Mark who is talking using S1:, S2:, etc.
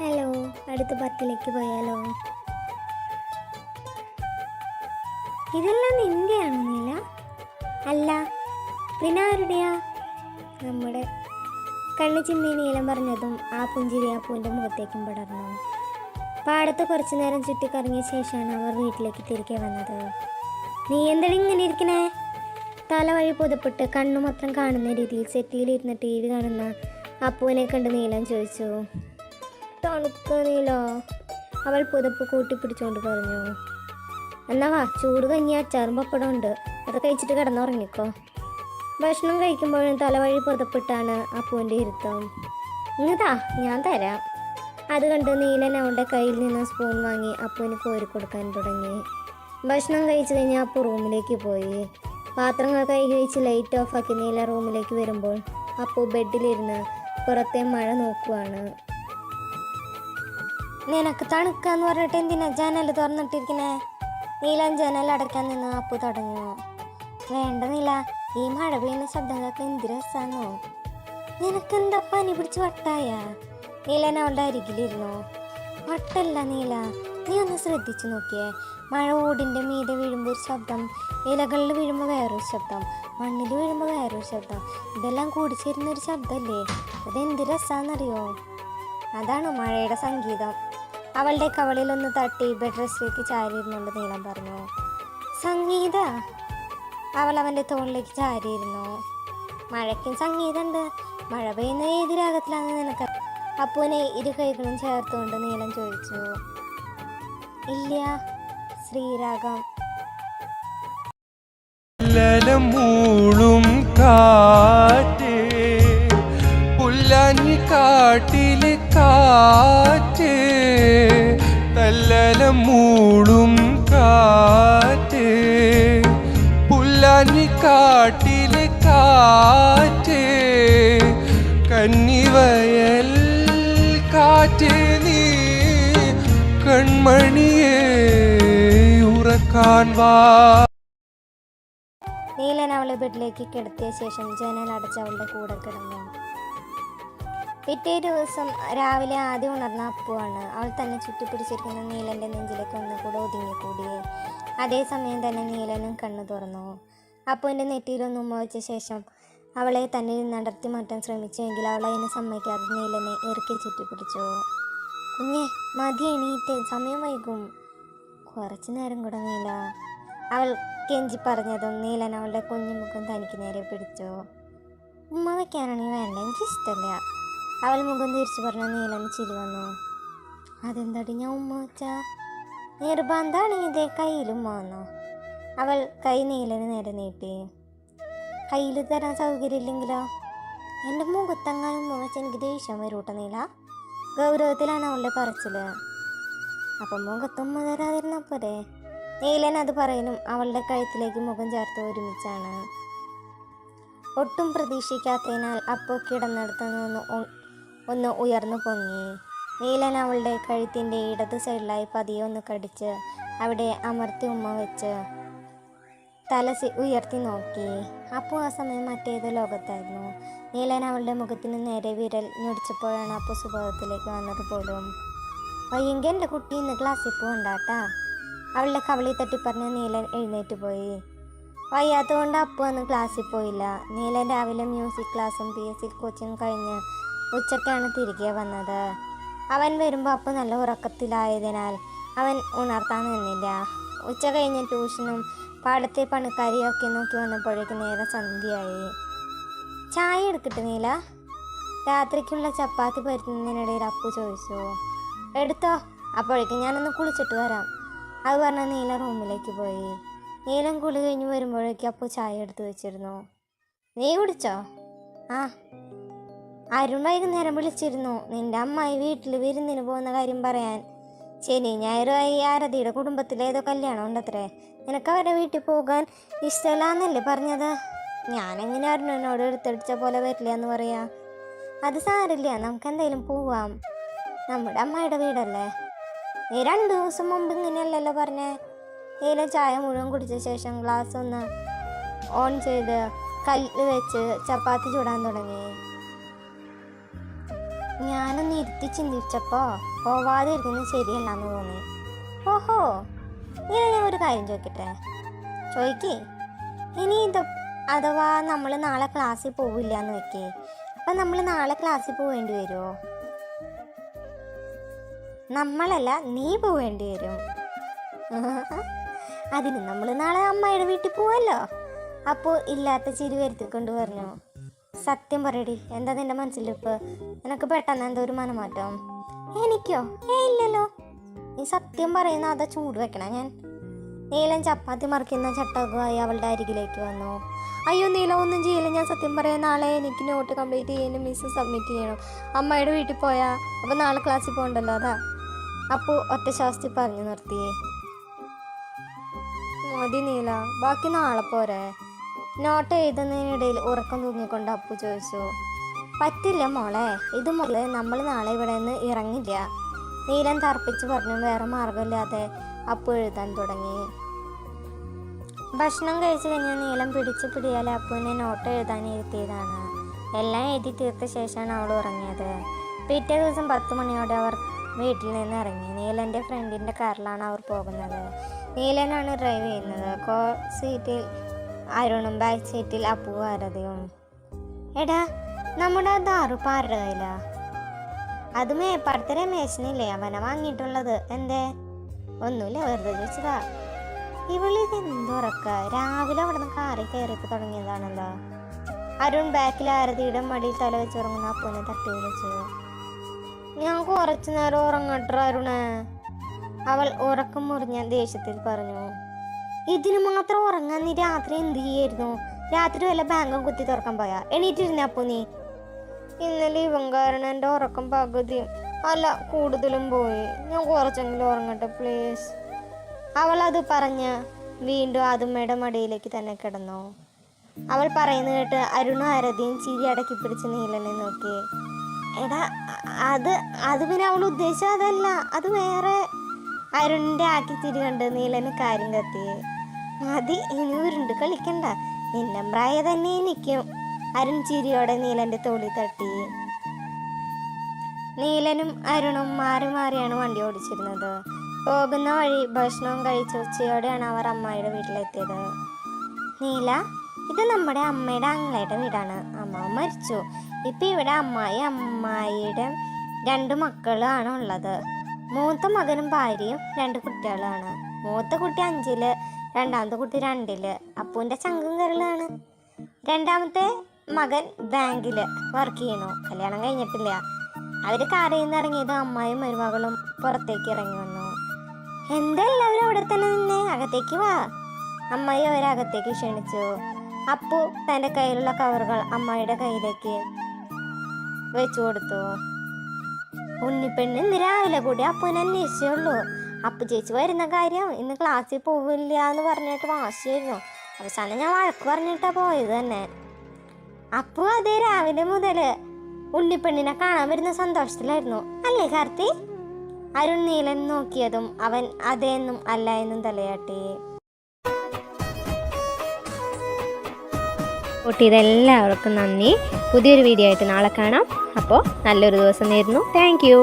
S1: Hello, അടുത്ത പത്തിലേക്ക് പോയാലോ? ഇതെല്ലാം നിന്റെയാണോ നീല? അല്ല, പിന്നെ ആരുടെയാ? നമ്മുടെ കണ്ണു ചിമ്മി നീലം പറഞ്ഞതും ആ പുഞ്ചിരി അപ്പുവിൻ്റെ മുഖത്തേക്കും പടർന്നു. പാടത്ത് കുറച്ചു നേരം ചുറ്റിക്കറങ്ങിയ ശേഷമാണ് അവർ വീട്ടിലേക്ക് തിരികെ വന്നത്. നീ എന്താണ് ഇങ്ങനെ ഇരിക്കണേ? തലവഴി പുതപ്പെട്ട് കണ്ണു മാത്രം കാണുന്ന രീതിയിൽ സെറ്റിയിലിരുന്ന് ടി വി കാണുന്ന അപ്പുവിനെ കണ്ട് നീലം ചോദിച്ചു. തണുക്ക നീല, അവൾ പുതപ്പ് കൂട്ടിപ്പിടിച്ചുകൊണ്ട് പറഞ്ഞു. എന്നാ വാ, ചൂട് കഞ്ഞി അച്ചാറും പപ്പടം ഉണ്ട്, അത് കഴിച്ചിട്ട് കിടന്നുറങ്ങിക്കോ. ഭക്ഷണം കഴിക്കുമ്പോഴും തലവഴി പുതപ്പിട്ടാണ് അപ്പുവിൻ്റെ ഇരുത്തം. ഇങ്ങതാ, ഞാൻ തരാം. അത് കണ്ട് നീലൻ അവളുടെ കയ്യിൽ നിന്ന് സ്പൂൺ വാങ്ങി അപ്പുവിന് കോരി കൊടുക്കാൻ തുടങ്ങി. ഭക്ഷണം കഴിച്ചു കഴിഞ്ഞ് അപ്പു റൂമിലേക്ക് പോയി. പാത്രങ്ങൾ കഴുകി വെച്ച് ലൈറ്റ് ഓഫാക്കി നീല റൂമിലേക്ക് വരുമ്പോൾ അപ്പു ബെഡിലിരുന്ന് പുറത്തെ മഴ നോക്കുവാണ്. നിനക്ക് തണുക്കാന്ന് പറഞ്ഞിട്ട് എന്തിനാ ജനൽ തുറന്നിട്ടിരിക്കണേ? നീലൻ ജനൽ അടയ്ക്കാൻ നിന്ന് അപ്പു തടഞ്ഞു. വേണ്ട നീല, ഈ മഴ പെയ്യുന്ന ശബ്ദം കേൾക്കാൻ എന്ത് രസാന്നോ. നിനക്കെന്താ പനി പിടിച്ച് വട്ടായ? നീലൻ അവളുടെ അരികിലിരുന്നു. വട്ടല്ല നീല, നീ ഒന്ന് ശ്രദ്ധിച്ചു നോക്കിയേ. മഴ ഓടിൻ്റെ മീതെ വീഴുമ്പോൾ ഒരു ശബ്ദം, ഇലകളിൽ വീഴുമ്പോൾ വേറൊരു ശബ്ദം, മണ്ണിൽ വീഴുമ്പോൾ വേറൊരു ശബ്ദം, ഇതെല്ലാം കൂടിച്ചേരുന്നൊരു ശബ്ദമല്ലേ? അതെന്ത് രസാന്നറിയോ? അതാണ് മഴയുടെ സംഗീതം. അവളുടെ കവളിലൊന്ന് തട്ടി ബെഡ് റെസ്റ്റിലേക്ക് ചാരിയിരുന്നുകൊണ്ട് നീലം പറഞ്ഞു. സംഗീത? അവൾ അവൻ്റെ തോളിലേക്ക് ചാരിയിരുന്നു. മഴയ്ക്കും സംഗീതമുണ്ട്. മഴ പെയ്യുന്ന ഏത് രാഗത്തിലാണെന്ന് നിനക്ക്? അപ്പുവിനെ ഇരു കൈകളും ചേർത്തുകൊണ്ട് നീലം ചോദിച്ചു. ഇല്ല, ശ്രീരാഗം.
S2: മൂളും കാറ്റേ, പുല്ലാഞ്ഞി കാട്ടിലെ കാറ്റേ, തല്ലലം മൂളും കാറ്റേ, പുല്ലാഞ്ഞി കാട്ടിലെ കാറ്റേ, കന്നിവയൽ കാറ്റേ, നീ കൺമണിയേ ഉറക്കാൻ വാ.
S1: നീലൻ അവളെ ബെഡിലേക്ക് കിടത്തിയ ശേഷം ജനൽ അടച്ച് അവളുടെ കൂടെ കിടന്നു. പിറ്റേ ദിവസം രാവിലെ ആദ്യം ഉണർന്ന അപ്പുവാണ്. അവൾ തന്നെ ചുറ്റിപ്പിടിച്ചിരിക്കുന്ന നീലൻ്റെ നെഞ്ചിലേക്ക് ഒന്നുകൂടെ ഒതുങ്ങിക്കൂടി. അതേസമയം തന്നെ നീലനും കണ്ണു തുറന്നു. അപ്പുവിൻ്റെ നെറ്റിയിലൊന്ന് ഉമ്മ വെച്ച ശേഷം അവളെ തന്നെ നടത്തി മാറ്റാൻ ശ്രമിച്ചെങ്കിൽ അവൾ അതിന് സമ്മതിക്കാതെ നീലനെ ഇറുക്കി ചുറ്റിപ്പിടിച്ചു. കുഞ്ഞെ, മതി, എണീറ്റ്, സമയം വൈകും. കുറച്ചു നേരം കൂടെ നീല, അവൾ കെഞ്ചി പറഞ്ഞതും നീലൻ അവളുടെ കുഞ്ഞുമുഖം തനിക്ക് നേരെ പിടിച്ചു. ഉമ്മ വയ്ക്കാനാണെങ്കിൽ വേണ്ട, എനിക്ക് ഇഷ്ടമല്ല. അവൾ മുഖം തിരിച്ചു പറഞ്ഞ നീലന് ചിരി വന്നു. അതെന്താടി ഞാൻ ഉമ്മ വെച്ചാ? നിർബന്ധമാണെങ്കിൽ ഇതേ കയ്യിൽ ഉമ്മ വന്നോ? അവൾ കൈ നീലന് നേരെ നീട്ടി. കയ്യിൽ തരാൻ സൗകര്യമില്ലെങ്കിലോ? എൻ്റെ മുഖത്തങ്ങാനും ഉമ്മ വെച്ച് എനിക്ക് ദേഷ്യം വരൂട്ട നീല. ഗൗരവത്തിലാണ് അവളുടെ പറച്ചില്. അപ്പം മുഖത്തുമ്മ തരാതിരുന്നാ പോരെ? നീലൻ അത് പറയലും അവളുടെ കഴുത്തിലേക്ക് മുഖം ചേർത്ത് ഒരുമിച്ചാണ്. ഒട്ടും പ്രതീക്ഷിക്കാത്തതിനാൽ അപ്പോൾ കിടന്നിടത്ത് നിന്ന് ഒന്ന് ഉയർന്നു പൊങ്ങി. നീലൻ അവളുടെ കഴുത്തിൻ്റെ ഇടത് സൈഡിലായി പതിയെ ഒന്ന് കടിച്ച് അവിടെ അമർത്തി ഉമ്മ വെച്ച് തല ഉയർത്തി നോക്കി. അപ്പോൾ ആ സമയം മറ്റേത് ലോകത്തായിരുന്നു. നീലൻ അവളുടെ മുഖത്തിന് നേരെ വിരൽ ഞൊടിച്ചപ്പോഴാണ് അപ്പോൾ സുബോധത്തിലേക്ക് വന്നത് പോലും. വയ്യെങ്കിൽ എൻ്റെ കുട്ടി ഇന്ന് ക്ലാസ്സിൽ പോകണ്ടാട്ടാ. അവളുടെ കവളി തട്ടിപ്പറഞ്ഞ് നീലൻ എഴുന്നേറ്റ് പോയി. വയ്യാത്തതുകൊണ്ട് അപ്പു അന്ന് ക്ലാസ്സിൽ പോയില്ല. നീലൻ രാവിലെ മ്യൂസിക് ക്ലാസ്സും PSC കോച്ചിങ് കഴിഞ്ഞ് ഉച്ചയ്ക്കാണ് തിരികെ വന്നത്. അവൻ വരുമ്പോൾ അപ്പു നല്ല ഉറക്കത്തിലായതിനാൽ അവൻ ഉണർത്താൻ നിന്നില്ല. ഉച്ച കഴിഞ്ഞ് ട്യൂഷനും പാടത്തെ പണിക്കാരിയൊക്കെ നോക്കി വന്നപ്പോഴേക്ക് നേരെ സന്ധ്യയായി. ചായ എടുക്കട്ടെ നീല? രാത്രിക്കുള്ള ചപ്പാത്തി പരുത്തുന്നതിനിടയിൽ അപ്പു ചോദിച്ചു. എടുത്തോ, അപ്പോഴേക്കും ഞാനൊന്ന് കുളിച്ചിട്ട് വരാം. അത് പറഞ്ഞ നീല റൂമിലേക്ക് പോയി. നീലം കുളി കഴിഞ്ഞ് വരുമ്പോഴേക്കും അപ്പു ചായ എടുത്ത് വെച്ചിരുന്നു. നീ കുടിച്ചോ? ആ. അരുൺ വൈകുന്നേരം വിളിച്ചിരുന്നു, നിന്റെ അമ്മായി വീട്ടിൽ വിരുന്നിന് പോകുന്ന കാര്യം പറയാൻ. ശനി ഞായറുമായി ആരതിയുടെ കുടുംബത്തിലേതോ കല്യാണം ഉണ്ടത്രേ. നിനക്ക് അവരുടെ വീട്ടിൽ പോകാൻ ഇഷ്ടമല്ലാന്നല്ലേ പറഞ്ഞത്? ഞാനെങ്ങനെ അരുണനോട് എടുത്തടിച്ച പോലെ വരില്ല എന്ന് പറയാ? അത് സാരില്ല, നമുക്ക് എന്തായാലും പോവാം. നമ്മുടെ അമ്മായിയുടെ വീടല്ലേ. നീ 2 ദിവസം മുമ്പ് ഇങ്ങനെയല്ലല്ലോ പറഞ്ഞേ. നീല ചായ മുഴുവൻ കുടിച്ച ശേഷം ഗ്ലാസ് ഒന്ന് ഓൺ ചെയ്ത് കല്ല് വെച്ച് ചപ്പാത്തി ചൂടാൻ തുടങ്ങി. ഞാനൊന്ന് ഇരുത്തി ചിന്തിച്ചപ്പോൾ പോവാതെ ഇരിക്കുന്നത് ശരിയല്ലെന്ന് തോന്നി. ഓഹോ, ഇനി ഞാൻ ഒരു കാര്യം ചോദിക്കട്ടെ? ചോദിക്കേ. ഇനി അഥവാ നമ്മൾ നാളെ ക്ലാസ്സിൽ പോവില്ല എന്ന് വെക്കേ, അപ്പം നമ്മൾ നാളെ ക്ലാസ്സിൽ പോവേണ്ടി വരുമോ? നമ്മളല്ല, നീ പോവേണ്ടി വരും. അതിന് നമ്മൾ നാളെ അമ്മയുടെ വീട്ടിൽ പോവല്ലോ. അപ്പോൾ ഇല്ലാത്ത ചിരി വരുത്തിക്കൊണ്ട് പറഞ്ഞു, സത്യം പറയടി, എന്താ നിന്റെ മനസ്സിലിപ്പോൾ? നിനക്ക് പെട്ടെന്ന് എന്തോ ഒരു മനമാറ്റം? എനിക്കോ? ഇല്ലല്ലോ. നീ സത്യം പറയുന്ന അതാ ചൂട് വെക്കണം. ഞാൻ നീലൻ ചപ്പാത്തി മറിക്കുന്ന ചട്ടകമായി അവളുടെ അരികിലേക്ക് വന്നു. അയ്യോ നീല, ഒന്നും ചെയ്യില്ല. ഞാൻ സത്യം പറയാം, നാളെ എനിക്ക് നോട്ട് കംപ്ലീറ്റ് ചെയ്യാനും മിസ് സബ്മിറ്റ് ചെയ്യണം. അമ്മയുടെ വീട്ടിൽ പോയാൽ അപ്പോൾ നാളെ ക്ലാസ്സിൽ പോകണ്ടല്ലോ, അതാ. അപ്പോൾ ഒറ്റ ശ്വാസത്തിൽ പറഞ്ഞു നിർത്തിയേ. മതി നീല, ബാക്കി നാളെ പോരെ? നോട്ട് എഴുതുന്നതിനിടയിൽ ഉറക്കം തൂങ്ങിക്കൊണ്ട് അപ്പു ചോദിച്ചു. പറ്റില്ല മോളെ, ഇത് മുതൽ നമ്മൾ നാളെ ഇവിടെ നിന്ന് ഇറങ്ങില്ല. നീലൻ തർപ്പിച്ച് പറഞ്ഞു. വേറെ മാർഗമില്ലാതെ അപ്പു എഴുതാൻ തുടങ്ങി. ഭക്ഷണം കഴിച്ചു കഴിഞ്ഞാൽ നീലം പിടിച്ച് പിടിയാലെ അപ്പുവിനെ നോട്ട് എഴുതാൻ ഇരുത്തിയതാണ്. എല്ലാം എഴുതി തീർത്ത ശേഷമാണ് അവൾ ഉറങ്ങിയത്. പിറ്റേ ദിവസം 10 മണിയോടെ അവർ വീട്ടിൽ നിന്ന് ഇറങ്ങി. നീലൻ്റെ ഫ്രണ്ടിൻ്റെ കാറിലാണ് അവർ പോകുന്നത്. നീലനാണ് ഡ്രൈവ് ചെയ്യുന്നത്. കോ സീറ്റിൽ അരുണും ബാക്ക് സീറ്റിൽ അപ്പു ആരതിയും. എടാ, നമ്മുടെ ദാറുപ്പ് ആരുടെ കയ്യിലാ? അത് മേപ്പാടത്തെ രമേശനില്ലേ, അവനെ വാങ്ങിയിട്ടുള്ളത്. എന്തേ? ഒന്നുമില്ല, വെറുതെ ചോദിച്ചതാ. ഇവളിത് എന്തുറക്ക? രാവിലെ അവിടെ നിന്ന് കാറിൽ കയറിയപ്പോൾ തുടങ്ങിയതാണല്ലോ. അരുൺ ബാക്കിൽ ആരതിയുടെ മടിയിൽ തല വെച്ചുറങ്ങുന്ന അപ്പുവിനെ തട്ടി വിളിച്ചു. ഞാൻ കുറച്ചു നേരം ഉറങ്ങട്ടെ അരുണേ, അവൾ ഉറക്കം മുറിഞ്ഞ ദേഷ്യത്തിൽ പറഞ്ഞു. ഇതിന് മാത്രം ഉറങ്ങാൻ നീ രാത്രി എന്ത് ചെയ്യായിരുന്നു? രാത്രി വല്ല ബാങ്കും കുത്തി തുറക്കാൻ പോയാ? എണീറ്റിരുന്ന അപ്പു നീ? ഇന്നലെ ഇവൻ കാരണം എൻ്റെ ഉറക്കം പകുതിയും അല്ല കൂടുതലും പോയി. ഞാൻ കുറച്ചെങ്കിലും ഉറങ്ങട്ടെ പ്ലീസ്. അവൾ അത് പറഞ്ഞ് വീണ്ടും ആദമ്മയുടെ മടിയിലേക്ക് തന്നെ കിടന്നു. അവൾ പറയുന്നത് കേട്ട് അരുണും ആരതിയും ചിരി അടക്കി പിടിച്ച് നീലനെ നോക്കി. എടാ, അത് പിന്നെ അവൾ ഉദ്ദേശിച്ചത് അതല്ല, അത് വേറെ. അരുണിൻ്റെ ആക്കി ചിരി കണ്ട് നീലന് കാര്യം കത്തി. മതി, ഇനി ഉരുണ്ട് കളിക്കണ്ട, നിന്റെ പ്രായം തന്നെ നിൽക്കും. അരുൺ ചിരിയോടെ നീലൻ്റെ തോളി തട്ടി. നീലനും അരുണും മാറി മാറിയാണ് വണ്ടി ഓടിച്ചിരുന്നത്. പോകുന്ന വഴി ഭക്ഷണവും കഴിച്ച് ഉച്ചയോടെയാണ് അവർ അമ്മായിയുടെ വീട്ടിലെത്തിയത്. നീല, ഇത് നമ്മുടെ അമ്മയുടെ ആങ്ങളയുടെ വീടാണ്. അമ്മ മരിച്ചു. ഇപ്പം ഇവിടെ അമ്മായിയുടെ 2 മക്കളാണ് ഉള്ളത്. മൂത്ത മകനും ഭാര്യയും 2 കുട്ടികളാണ്. മൂത്ത കുട്ടി 5-ല്, രണ്ടാമത്തെ കുട്ടി 2-ല്. അപ്പൂൻ്റെ ചങ്കും കരളാണ്. രണ്ടാമത്തെ മകൻ ബാങ്കിൽ വർക്ക് ചെയ്യണു. കല്യാണം കഴിഞ്ഞിട്ടില്ല. അവർ കാറിൽ നിന്ന് ഇറങ്ങിയത് അമ്മായും മരുമകളും പുറത്തേക്ക് ഇറങ്ങി വന്നു. എന്താ എല്ലാവരും അവിടെ തന്നെ നിന്നേ? അകത്തേക്ക് വാ. അമ്മായി അവരകത്തേക്ക് ക്ഷണിച്ചു. അപ്പു തൻ്റെ കയ്യിലുള്ള കവറുകൾ അമ്മായിയുടെ കയ്യിലേക്ക് വെച്ചു കൊടുത്തു. ഉണ്ണിപ്പെണ്ണ് ഇന്ന് രാവിലെ കൂടി അപ്പുവിനെ അന്വേഷിച്ചുള്ളൂ. അപ്പു ചേച്ചി വരുന്ന കാര്യം ഇന്ന് ക്ലാസ്സിൽ പോവില്ല എന്ന് പറഞ്ഞിട്ട് വാശിയായിരുന്നു. അവസാനം ഞാൻ വഴക്ക് പറഞ്ഞിട്ടാ പോയത് തന്നെ. അപ്പു അതേ രാവിലെ മുതൽ ഉണ്ണിപ്പെണ്ണിനെ കാണാൻ വരുന്ന സന്തോഷത്തിലായിരുന്നു, അല്ലേ കാർത്തി? അരുൺ നീലൻ നോക്കിയതും അവൻ അതേന്നും അല്ല എന്നും തലയാട്ടി.
S3: ഇതെല്ലാവർക്കും നന്ദി. പുതിയൊരു വീഡിയോ ആയിട്ട് നാളെ കാണാം. അപ്പോൾ നല്ലൊരു ദിവസം നേരുന്നു. Thank you.